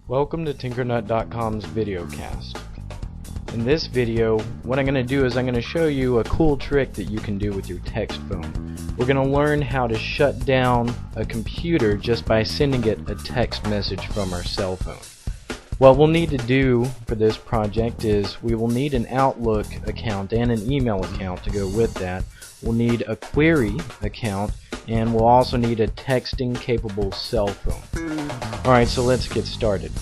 Welcome to Tinkernut.com's videocast. In this video, what I'm going to do is I'm going to show you a cool trick that you can do with your text phone. We're going to learn how to shut down a computer just by sending it a text message from our cell phone. What we'll need to do for this project is we will need an Outlook account and an email account to go with that. We'll need a query account, and we'll also need a texting capable cell phone. Alright, so let's get started.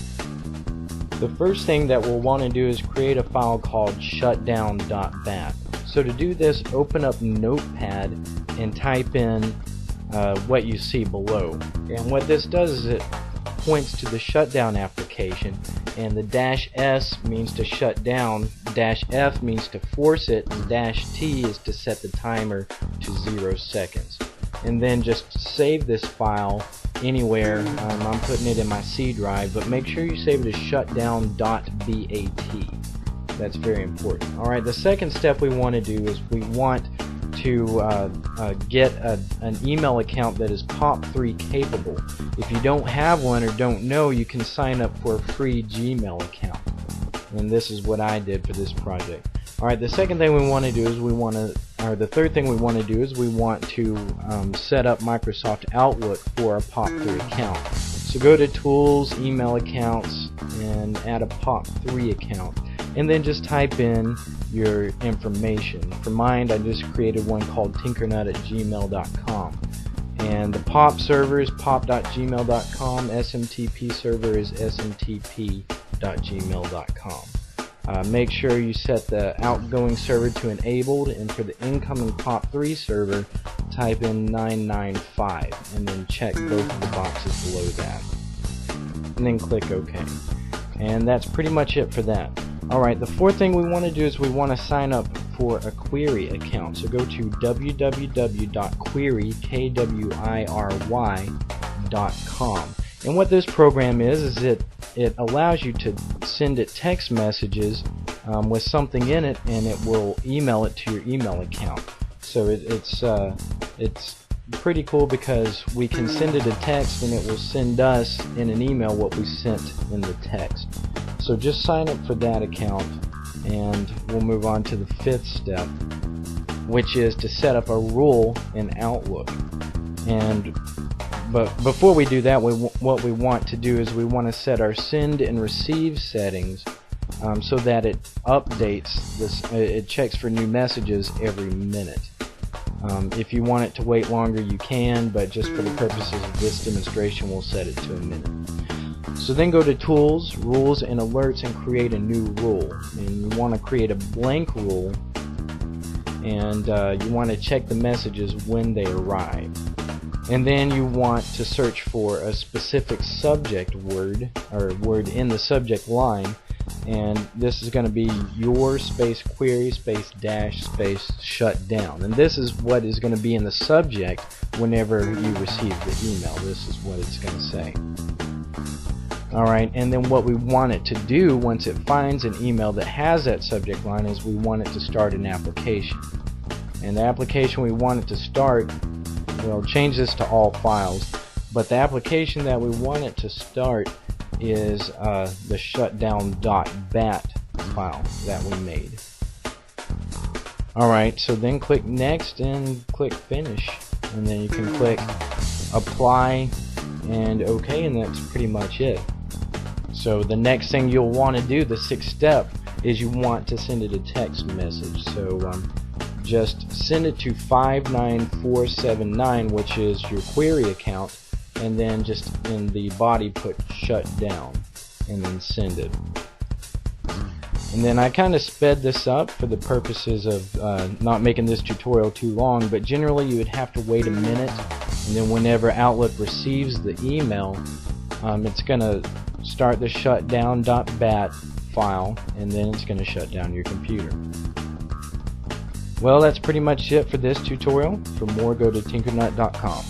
The first thing that we'll want to do is create a file called shutdown.bat. So to do this, open up Notepad and type in what you see below. And what this does is it points to the shutdown application, and the -S means to shut down, -F means to force it, and -T is to set the timer to 0 seconds. And then just save this file anywhere. I'm putting it in my C drive, but make sure you save it as shutdown.bat. That's very important. Alright, the second step we want to do is we want to get an email account that is POP3 capable. If you don't have one or don't know, you can sign up for a free Gmail account. And this is what I did for this project. Alright, the second thing we want to do is the third thing we want to do is we want to set up Microsoft Outlook for a POP3 account. So go to Tools, Email Accounts, and add a POP3 account. And then just type in your information. For mine, I just created one called tinkernut@gmail.com. And the POP server is pop.gmail.com, SMTP server is smtp.gmail.com. Make sure you set the outgoing server to enabled, and for the incoming POP3 server, type in 995, and then check both of the boxes below that. And then click OK. And that's pretty much it for that. Alright, the fourth thing we want to do is we want to sign up for a query account. So go to www.query.com. And what this program is it allows you to send it text messages with something in it, and it will email it to your email account. So it's pretty cool because we can send it a text and it will send us in an email what we sent in the text. So just sign up for that account, and we'll move on to the fifth step, which is to set up a rule in Outlook. But before we do that, what we want to do is we want to set our send and receive settings so that it updates this. It checks for new messages every minute. If you want it to wait longer, you can, but just for the purposes of this demonstration, we'll set it to a minute. So then go to Tools, Rules, and Alerts, and create a new rule. And you want to create a blank rule, and you want to check the messages when they arrive. And then you want to search for a specific subject word, or word in the subject line, and this is going to be your space query space dash space shutdown. And this is what is going to be in the subject whenever you receive the email. This is what it's going to say. Alright, and then what we want it to do once it finds an email that has that subject line is we want it to start an application. And the application we want it to start, we'll change this to all files, but the application that we want it to start is the shutdown.bat file that we made. Alright, so then click Next and click Finish, and then you can click Apply and OK, and that's pretty much it. So the next thing you'll want to do, the sixth step, is you want to send it a text message. So just send it to 59479, which is your query account, and then just in the body put shutdown, and then send it. And then I kind of sped this up for the purposes of not making this tutorial too long, but generally you would have to wait a minute, and then whenever Outlook receives the email, it's going to start the shutdown.bat file, and then it's going to shut down your computer. Well, that's pretty much it for this tutorial. For more, go to tinkernut.com.